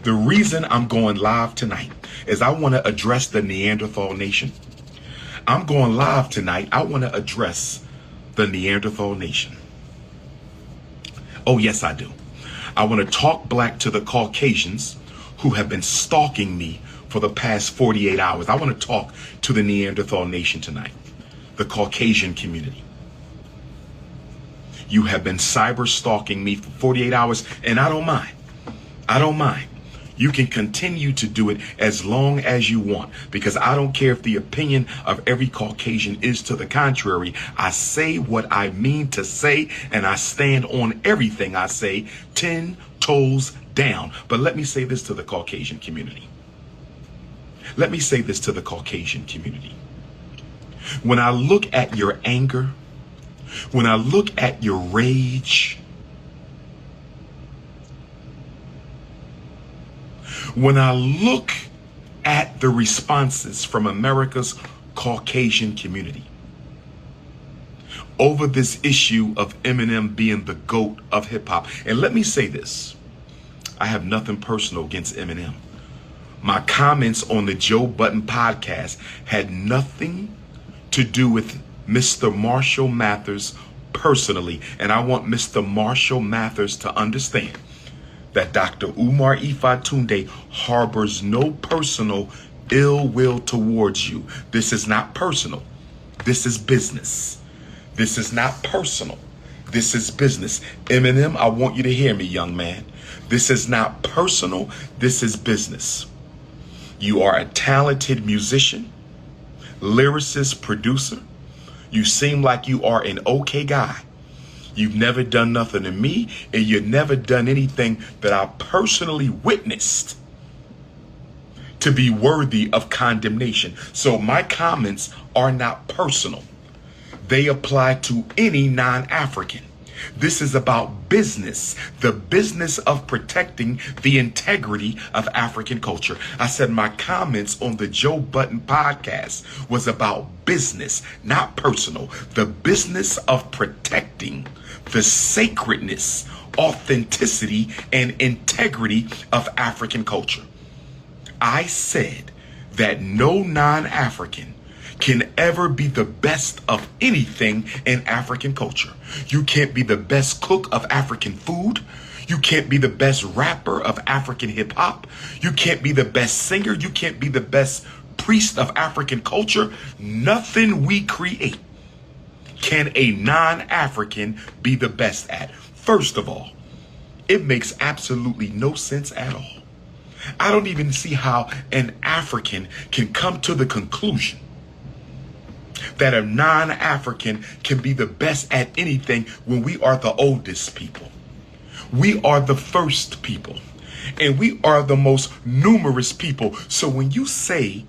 The reason I'm going live tonight is I want to address the Neanderthal nation. I'm going live tonight. I want to address the Neanderthal nation. Oh, yes, I do. I want to talk black to the Caucasians who have been stalking me for the past 48 hours. I want to talk to the Neanderthal nation tonight, the Caucasian community. You have been cyber stalking me for 48 hours, and I don't mind. I don't mind. You can continue to do it as long as you want, because I don't care if the opinion of every Caucasian is to the contrary. I say what I mean to say, and I stand on everything I say 10 toes down. But let me say this to the Caucasian community. Let me say this to the Caucasian community. When I look at your anger, when I look at your rage, when I look at the responses from America's Caucasian community over this issue of Eminem being the GOAT of hip hop, and let me say this, I have nothing personal against Eminem. My comments on the Joe Budden podcast had nothing to do with Mr. Marshall Mathers personally, and I want Mr. Marshall Mathers to understand that Dr. Umar Ifatunde harbors no personal ill will towards you. This is not personal. This is business. This is not personal. This is business. Eminem, I want you to hear me, young man. This is not personal. This is business. You are a talented musician, lyricist, producer. You seem like you are an okay guy. You've never done nothing to me, and you've never done anything that I personally witnessed to be worthy of condemnation. So my comments are not personal. They apply to any non-African. This is about business, the business of protecting the integrity of African culture. I said my comments on the Joe Budden podcast was about business, not personal. The business of protecting the sacredness, authenticity, and integrity of African culture. I said that no non-African can ever be the best of anything in African culture. You can't be the best cook of African food. You can't be the best rapper of African hip hop. You can't be the best singer. You can't be the best priest of African culture. Nothing we create can a non-African be the best at. First of all, it makes absolutely no sense at all. I don't even see how an African can come to the conclusion that a non-African can be the best at anything when we are the oldest people. We are the first people, and we are the most numerous people. So when you say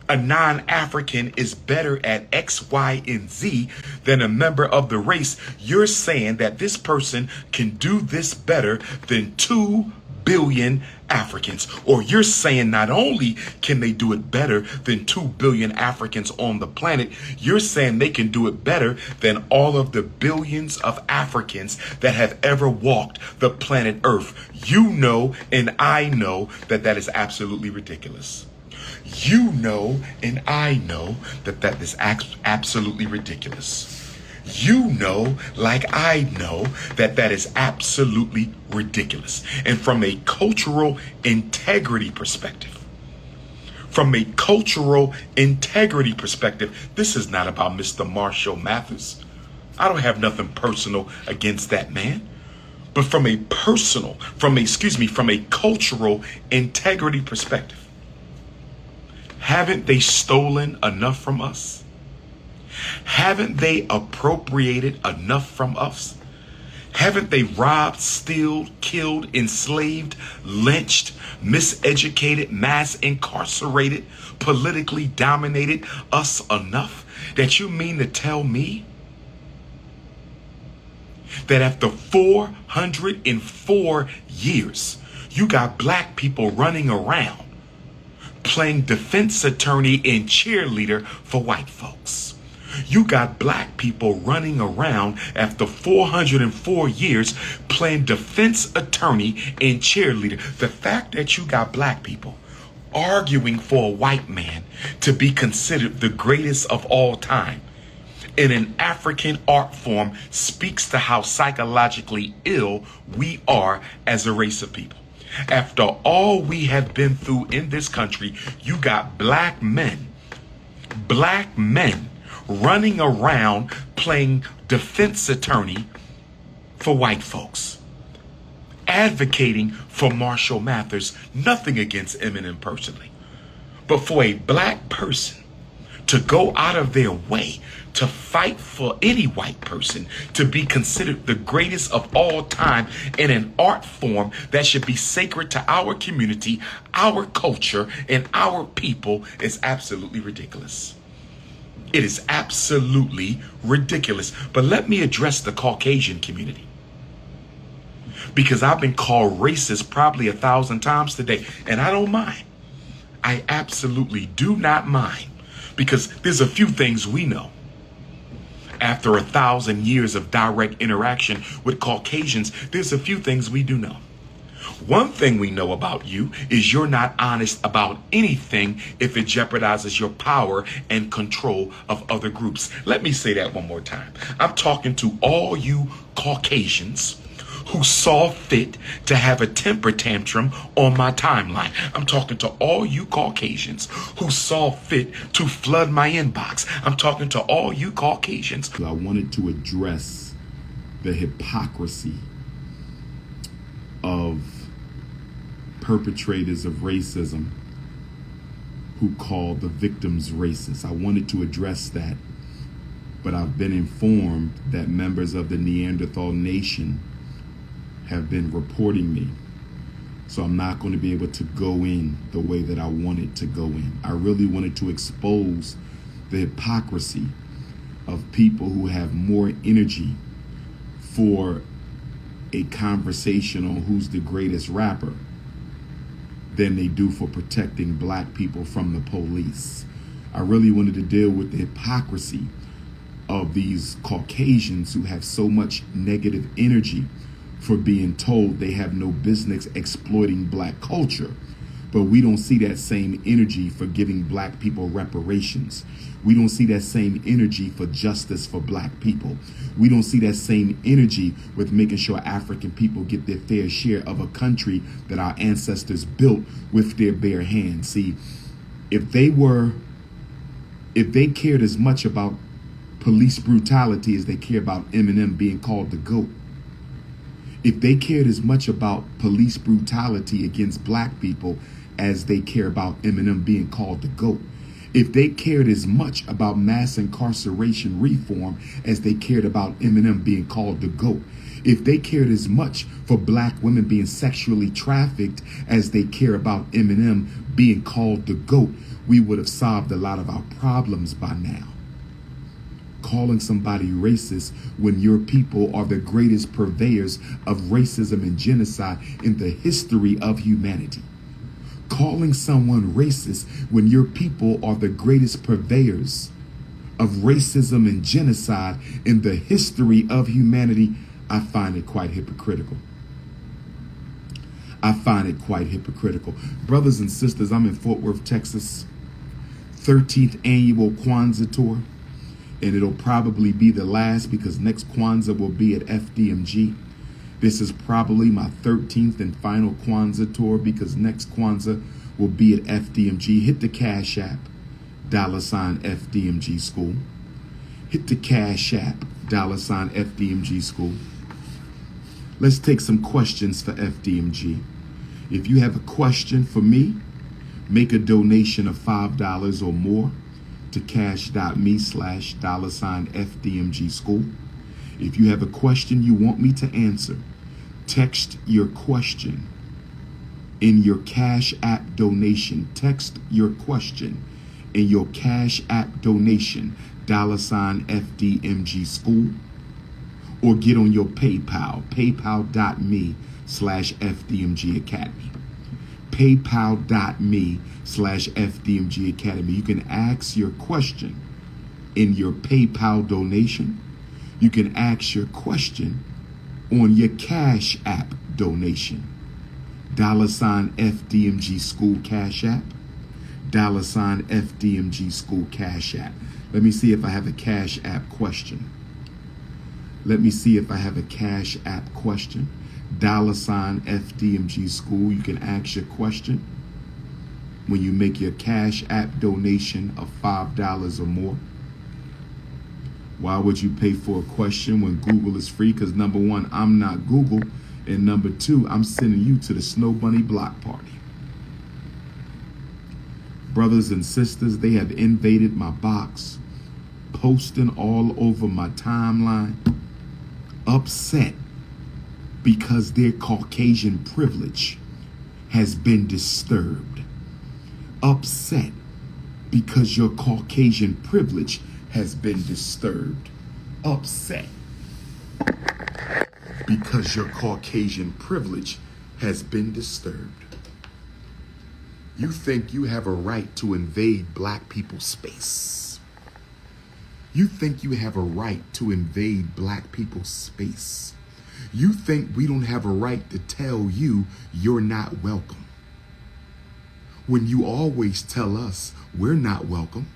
a non-African is better at X, Y, and Z than a member of the race, you're saying that this person can do this better than 2 billion Africans. Or you're saying not only can they do it better than 2 billion Africans on the planet, you're saying they can do it better than all of the billions of Africans that have ever walked the planet Earth. You know, and I know that that is absolutely ridiculous. You know, and I know that that is absolutely ridiculous. You know, like I know, that that is absolutely ridiculous. And from a cultural integrity perspective, this is not about Mr. Marshall Mathers. I don't have nothing personal against that man. But from a cultural integrity perspective, haven't they stolen enough from us? Haven't they appropriated enough from us? Haven't they robbed, stealed, killed, enslaved, lynched, miseducated, mass incarcerated, politically dominated us enough that you mean to tell me that after 404 years, you got black people running around playing defense attorney and cheerleader for white folks? You got black people running around after 404 years playing defense attorney and cheerleader. The fact that you got black people arguing for a white man to be considered the greatest of all time in an African art form speaks to how psychologically ill we are as a race of people. After all we have been through in this country, you got black men running around playing defense attorney for white folks, advocating for Marshall Mathers. Nothing against Eminem personally, but for a black person to go out of their way to fight for any white person to be considered the greatest of all time in an art form that should be sacred to our community, our culture, and our people is absolutely ridiculous. It is absolutely ridiculous. But let me address the Caucasian community, because I've been called racist probably 1,000 times today, and I don't mind. I absolutely do not mind, because there's a few things we know. After 1,000 years of direct interaction with Caucasians, there's a few things we do know. One thing we know about you is you're not honest about anything if it jeopardizes your power and control of other groups. Let me say that one more time. I'm talking to all you Caucasians who saw fit to have a temper tantrum on my timeline. I'm talking to all you Caucasians who saw fit to flood my inbox. I'm talking to all you Caucasians. I wanted to address the hypocrisy of perpetrators of racism who call the victims racist. I wanted to address that, but I've been informed that members of the Neanderthal Nation have been reporting me. So I'm not going to be able to go in the way that I wanted to go in. I really wanted to expose the hypocrisy of people who have more energy for a conversation on who's the greatest rapper than they do for protecting black people from the police. I really wanted to deal with the hypocrisy of these Caucasians who have so much negative energy for being told they have no business exploiting black culture. But we don't see that same energy for giving black people reparations. We don't see that same energy for justice for black people. We don't see that same energy with making sure African people get their fair share of a country that our ancestors built with their bare hands. See, if they cared as much about police brutality as they care about Eminem being called the GOAT, if they cared as much about police brutality against black people as they care about Eminem being called the GOAT, if they cared as much about mass incarceration reform as they cared about Eminem being called the GOAT, if they cared as much for black women being sexually trafficked as they care about Eminem being called the GOAT, we would have solved a lot of our problems by now. Calling somebody racist when your people are the greatest purveyors of racism and genocide in the history of humanity. Calling someone racist when your people are the greatest purveyors of racism and genocide in the history of humanity, I find it quite hypocritical. I find it quite hypocritical. Brothers and sisters, I'm in Fort Worth, Texas, 13th annual Kwanzaa tour. And it'll probably be the last, because next Kwanzaa will be at FDMG. This is probably my 13th and final Kwanzaa tour, because next Kwanzaa will be at FDMG. Hit the Cash App, $FDMG School. Hit the Cash App, $FDMG School. Let's take some questions for FDMG. If you have a question for me, make a donation of $5 or more to cash.me/$FDMG School. If you have a question you want me to answer, text your question in your Cash App donation. Text your question in your Cash App donation, $FDMG School, or get on your PayPal, paypal.me/FDMG Academy. PayPal.me/FDMG Academy. You can ask your question in your PayPal donation. You can ask your question on your Cash App donation. $ FDMG School Cash App. $ FDMG School Cash App. Let me see if I have a Cash App question. Let me see if I have a Cash App question. $ FDMG School. You can ask your question when you make your Cash App donation of $5 or more. Why would you pay for a question when Google is free? Because number one, I'm not Google. And number two, I'm sending you to the Snow Bunny block party. Brothers and sisters, they have invaded my box, posting all over my timeline, upset because their Caucasian privilege has been disturbed. Upset because your Caucasian privilege has been disturbed. Upset because your Caucasian privilege has been disturbed. You think you have a right to invade black people's space. You think you have a right to invade black people's space. You think we don't have a right to tell you you're not welcome, when you always tell us we're not welcome.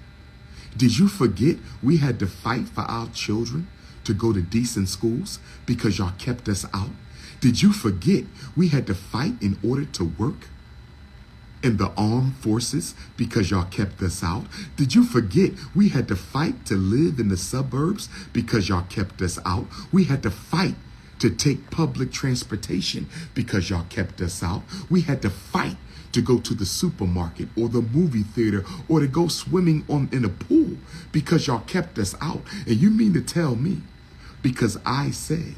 Did you forget we had to fight for our children to go to decent schools because y'all kept us out? Did you forget we had to fight in order to work in the armed forces because y'all kept us out? Did you forget we had to fight to live in the suburbs because y'all kept us out? We had to fight to take public transportation because y'all kept us out. We had to fight to go to the supermarket or the movie theater or to go swimming in a pool because y'all kept us out. And you mean to tell me because I said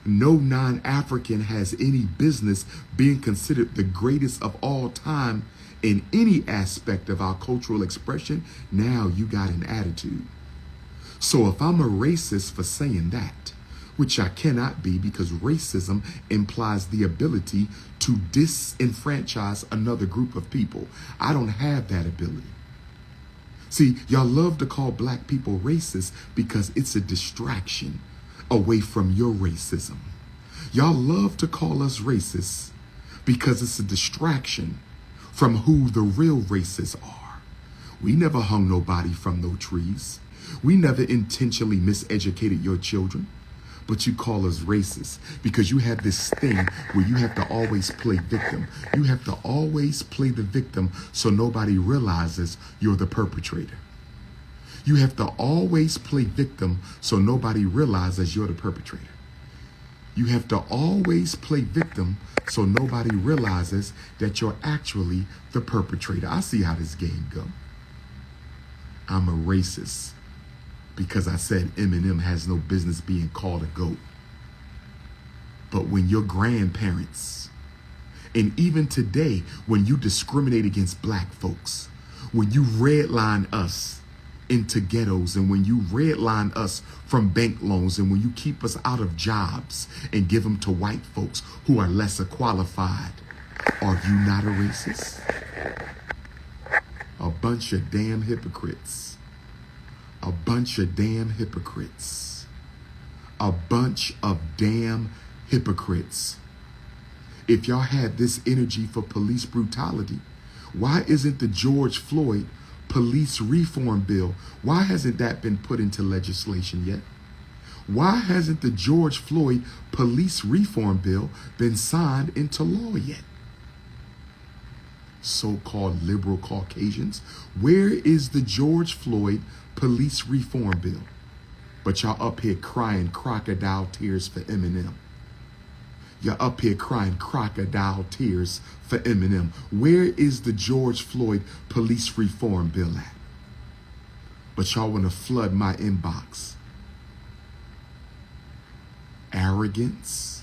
no non-African has any business being considered the greatest of all time in any aspect of our cultural expression, now you got an attitude? So if I'm a racist for saying that, which I cannot be because racism implies the ability to disenfranchise another group of people, I don't have that ability. See, y'all love to call black people racist because it's a distraction away from your racism. Y'all love to call us racist because it's a distraction from who the real racists are. We never hung nobody from no trees. We never intentionally miseducated your children. But you call us racist because you have this thing where you have to always play victim. You have to always play the victim so nobody realizes you're the perpetrator. You have to always play victim so nobody realizes you're the perpetrator. You have to always play victim so nobody realizes that you're actually the perpetrator. I see how this game goes. I'm a racist because I said Eminem has no business being called a goat. But when your grandparents, and even today, when you discriminate against black folks, when you redline us into ghettos, and when you redline us from bank loans, and when you keep us out of jobs and give them to white folks who are lesser qualified, are you not a racist? A bunch of damn hypocrites. A bunch of damn hypocrites. A bunch of damn hypocrites. If y'all had this energy for police brutality, why isn't the George Floyd police reform bill, why hasn't that been put into legislation yet? Why hasn't the George Floyd police reform bill been signed into law yet? So-called liberal Caucasians, where is the George Floyd police reform bill? But y'all up here crying crocodile tears for Eminem. You're up here crying crocodile tears for Eminem. Where is the George Floyd police reform bill at? But y'all want to flood my inbox. Arrogance,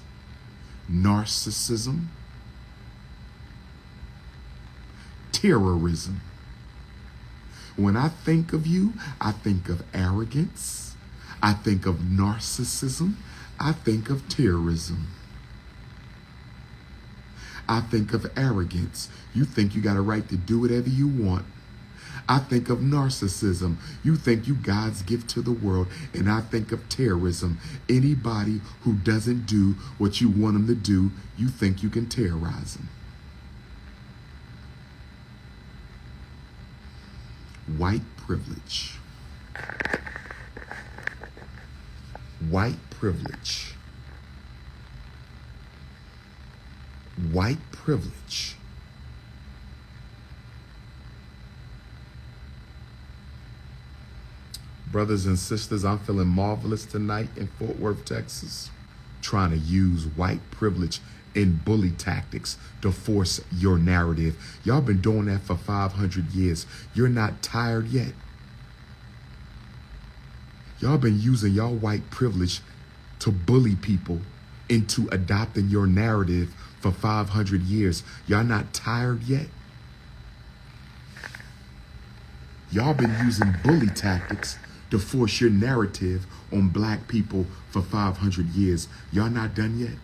narcissism, terrorism. When I think of you, I think of arrogance, I think of narcissism, I think of terrorism. I think of arrogance. You think you got a right to do whatever you want. I think of narcissism. You think you God's gift to the world. And I think of terrorism. Anybody who doesn't do what you want them to do, you think you can terrorize them. White privilege. White privilege. White privilege. Brothers and sisters, I'm feeling marvelous tonight in Fort Worth, Texas, trying to use white privilege in bully tactics to force your narrative. Y'all been doing that for 500 years. You're not tired yet. Y'all been using y'all white privilege to bully people into adopting your narrative for 500 years. Y'all not tired yet? Y'all been using bully tactics to force your narrative on black people for 500 years. Y'all not done yet?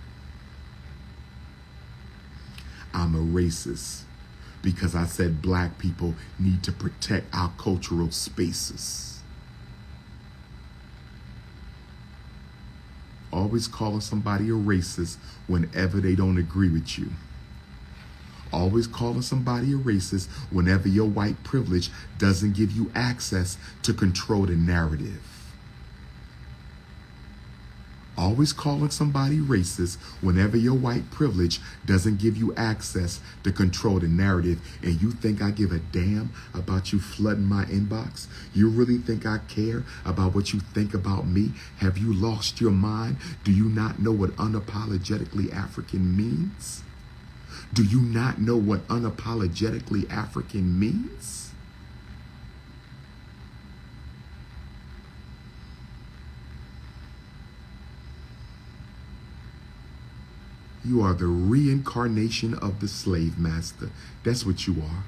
I'm a racist because I said black people need to protect our cultural spaces. Always calling somebody a racist whenever they don't agree with you. Always calling somebody a racist whenever your white privilege doesn't give you access to control the narrative. Always calling somebody racist whenever your white privilege doesn't give you access to control the narrative. And you think I give a damn about you flooding my inbox? You really think I care about what you think about me? Have you lost your mind? Do you not know what unapologetically African means? Do you not know what unapologetically African means? You are the reincarnation of the slave master. That's what you are.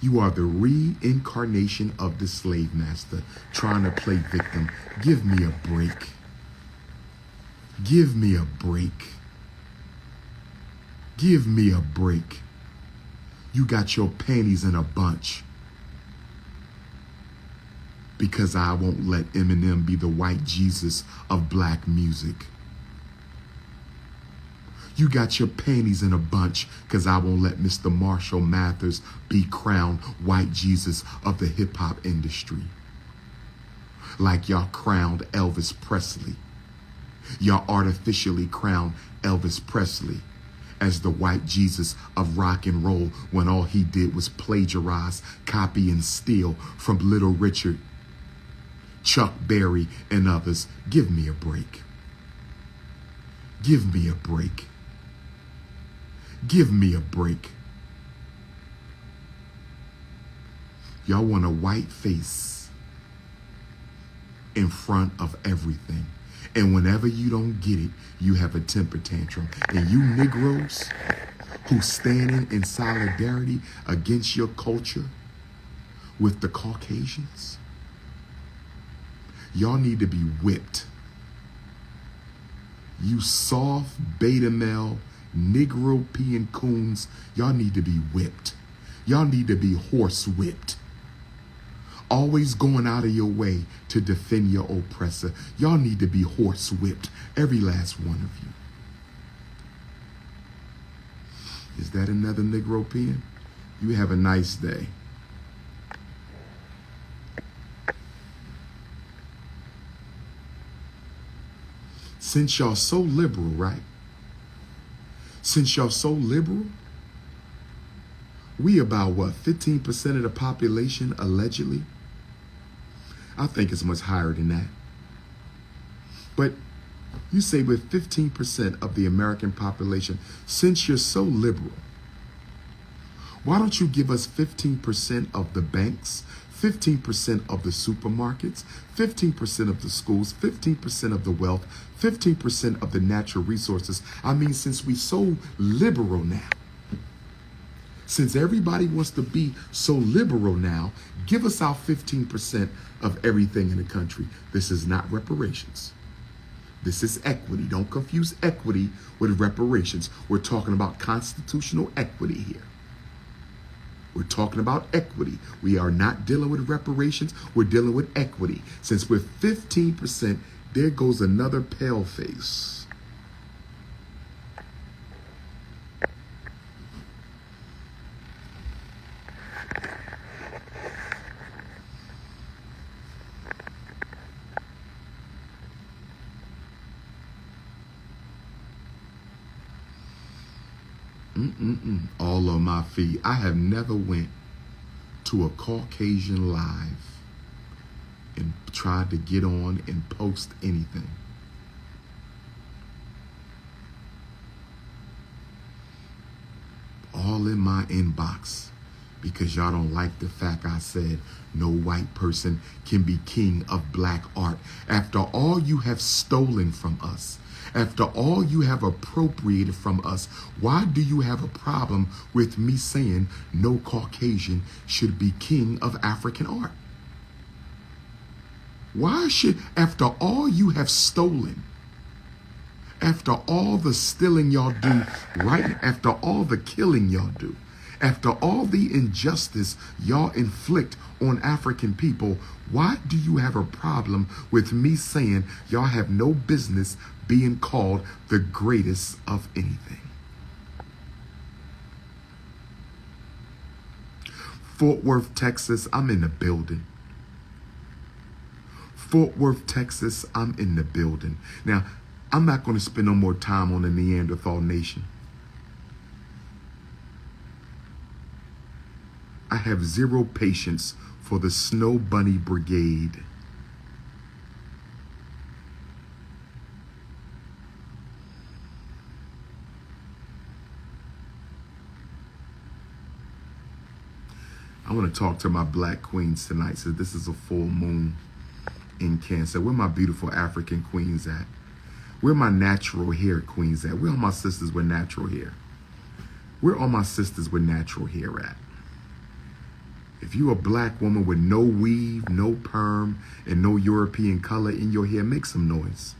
You are the reincarnation of the slave master, trying to play victim. Give me a break. Give me a break. Give me a break. You got your panties in a bunch because I won't let Eminem be the white Jesus of black music. You got your panties in a bunch because I won't let Mr. Marshall Mathers be crowned white Jesus of the hip-hop industry. Like y'all crowned Elvis Presley. Y'all artificially crowned Elvis Presley as the white Jesus of rock and roll when all he did was plagiarize, copy, and steal from Little Richard, Chuck Berry, and others. Give me a break. Give me a break. Give me a break. Y'all want a white face in front of everything. And whenever you don't get it, you have a temper tantrum. And you Negroes who standing in solidarity against your culture with the Caucasians, y'all need to be whipped. You soft beta male Negro peeing coons, y'all need to be whipped. Y'all need to be horse whipped. Always going out of your way to defend your oppressor. Y'all need to be horse whipped, every last one of you. Is that another Negro peeing? You have a nice day. Since y'all so liberal, right? Since y'all so liberal, we about what, 15% of the population allegedly? I think it's much higher than that. But you say with 15% of the American population, since you're so liberal, why don't you give us 15% of the banks, 15% of the supermarkets, 15% of the schools, 15% of the wealth, 15% of the natural resources? I mean, since we so liberal now, since everybody wants to be so liberal now, give us our 15% of everything in the country. This is not reparations. This is equity. Don't confuse equity with reparations. We're talking about constitutional equity here. We're talking about equity. We are not dealing with reparations. We're dealing with equity. Since we're 15%, there goes another pale face. All on my feet. I have never went to a Caucasian live and tried to get on and post anything. All in my inbox because y'all don't like the fact I said no white person can be king of black art. After all you have stolen from us, after all you have appropriated from us, why do you have a problem with me saying no Caucasian should be king of African art? Why should, after all you have stolen, after all the stealing y'all do, right after all the killing y'all do, after all the injustice y'all inflict on African people, why do you have a problem with me saying y'all have no business being called the greatest of anything? Fort Worth, Texas, I'm in the building. Fort Worth, Texas, I'm in the building. Now, I'm not going to spend no more time on the Neanderthal nation. I have zero patience for the Snow Bunny Brigade. I want to talk to my black queens tonight. So this is a full moon in Cancer. Where my beautiful African queens at? Where my natural hair queens at? Where all my sisters with natural hair? Where all my sisters with natural hair at? If you a black woman with no weave, no perm, and no European color in your hair, make some noise.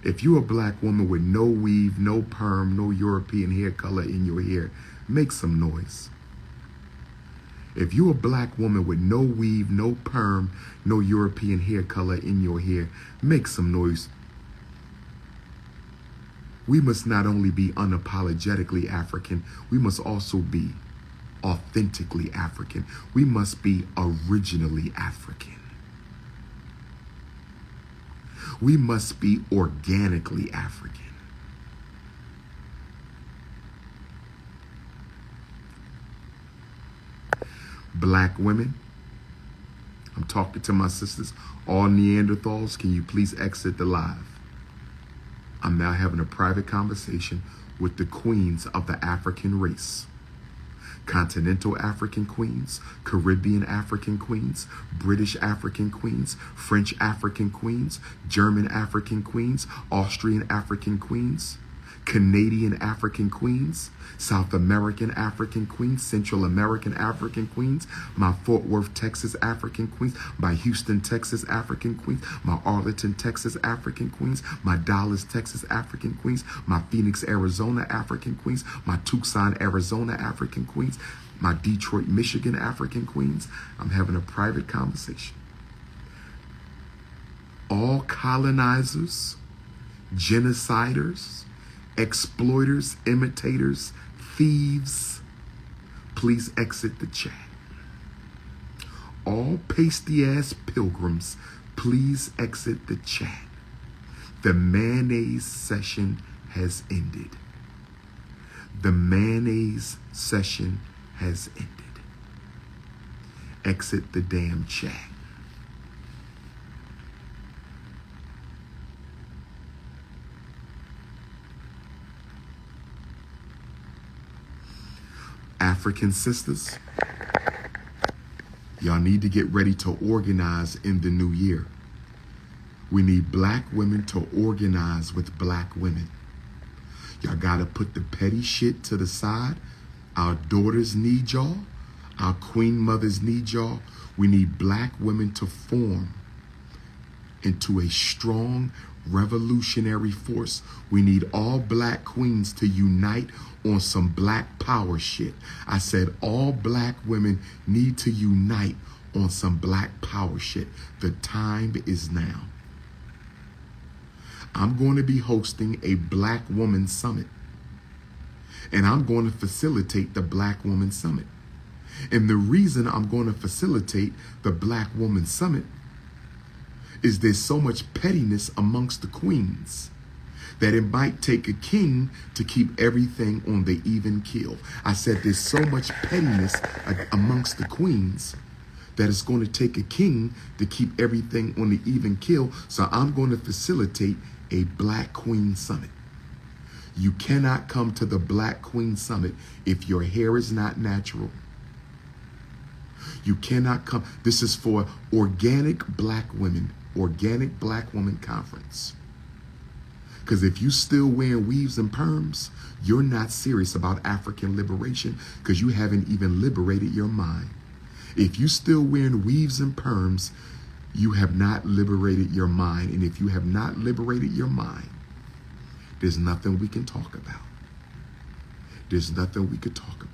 If you a black woman with no weave, no perm, no European hair color in your hair, make some noise. If you a black woman with no weave, no perm, no European hair color in your hair, make some noise. We must not only be unapologetically African, we must also be authentically African. We must be originally African. We must be organically African. Black women, I'm talking to my sisters, all Neanderthals, can you please exit the live? I'm now having a private conversation with the queens of the African race. Continental African queens, Caribbean African queens, British African queens, French African queens, German African queens, Austrian African queens, Canadian African queens, South American African queens, Central American African queens, my Fort Worth, Texas African queens, my Houston, Texas African queens, my Arlington, Texas African queens, my Dallas, Texas African queens, my Phoenix, Arizona African queens, my Tucson, Arizona African queens, my Detroit, Michigan African queens. I'm having a private conversation. All colonizers, genociders, exploiters, imitators, thieves, please exit the chat. All pasty-ass pilgrims, please exit the chat. The mayonnaise session has ended. The mayonnaise session has ended. Exit the damn chat. African sisters, y'all need to get ready to organize in the new year. We need black women to organize with black women. Y'all gotta put the petty shit to the side. Our daughters need y'all. Our queen mothers need y'all. We need black women to form into a strong, Revolutionary force. We need all black queens to unite on some black power shit. I said all black women need to unite on some black power shit. The time is now. I'm going to be hosting a Black Woman Summit. And I'm going to facilitate the Black Woman Summit. And the reason I'm going to facilitate the Black Woman Summit is there's so much pettiness amongst the queens that it might take a king to keep everything on the even keel. I said there's so much pettiness amongst the queens that it's going to take a king to keep everything on the even keel. So I'm going to facilitate a Black Queen Summit. You cannot come to the Black Queen Summit if your hair is not natural. You cannot come. This is for organic black women, organic Black woman conference. Because if you still wearing weaves and perms, you're not serious about African liberation because you haven't even liberated your mind. If you still wearing weaves and perms, you have not liberated your mind. And if you have not liberated your mind, there's nothing we can talk about. There's nothing we could talk about.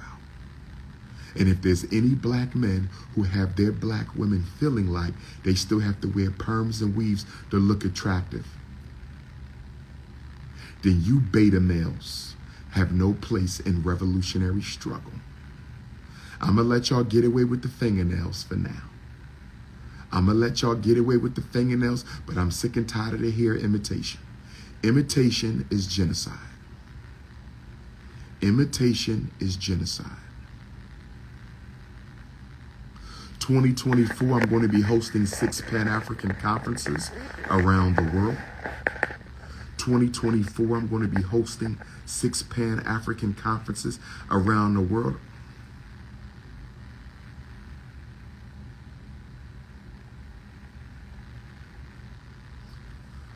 And if there's any black men who have their black women feeling like they still have to wear perms and weaves to look attractive, then you beta males have no place in revolutionary struggle. I'm going to let y'all get away with the fingernails for now. I'm going to let y'all get away with the fingernails, but I'm sick and tired of the hair imitation. Imitation is genocide. Imitation is genocide. 2024, I'm going to be hosting 6 Pan-African conferences around the world. 2024, I'm going to be hosting 6 Pan-African conferences around the world.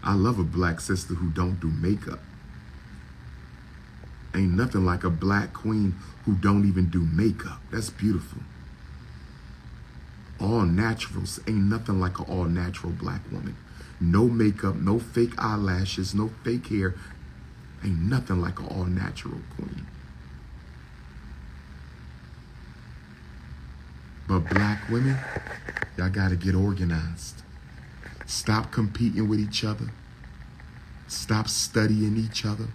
I love a black sister who don't do makeup. Ain't nothing like a black queen who don't even do makeup. That's beautiful. All naturals. Ain't nothing like an all natural black woman. No makeup, no fake eyelashes, no fake hair. Ain't nothing like an all natural queen. But black women, y'all gotta get organized. Stop competing with each other. Stop studying each other.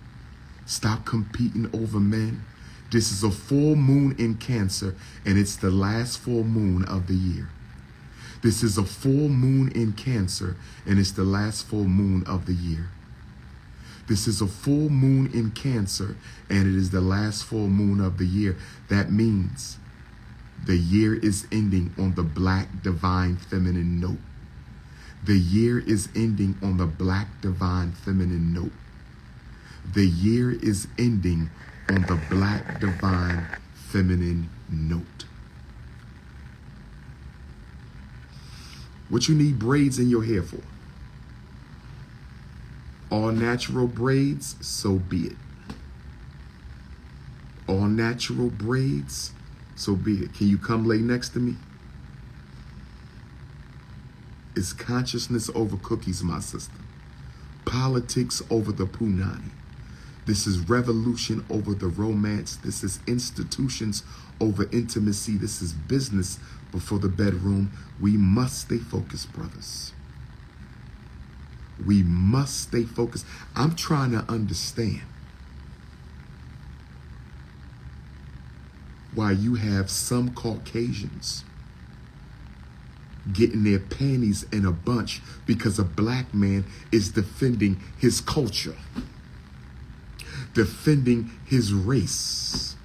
Stop competing over men. This is a full moon in Cancer, and it's the last full moon of the year. This is a full moon in Cancer, and it's the last full moon of the year. This is a full moon in Cancer, and it is the last full moon of the year. That means the year is ending on the black divine feminine note. The year is ending on the black divine feminine note. The year is ending on the black divine feminine note. What you need braids in your hair for? All natural braids, so be it. All natural braids, so be it. Can you come lay next to me? It's consciousness over cookies, my sister. Politics over the punani. This is revolution over the romance. This is institutions over intimacy. This is business before the bedroom. We must stay focused, brothers. We must stay focused. I'm trying to understand why you have some Caucasians getting their panties in a bunch because a black man is defending his culture, defending his race.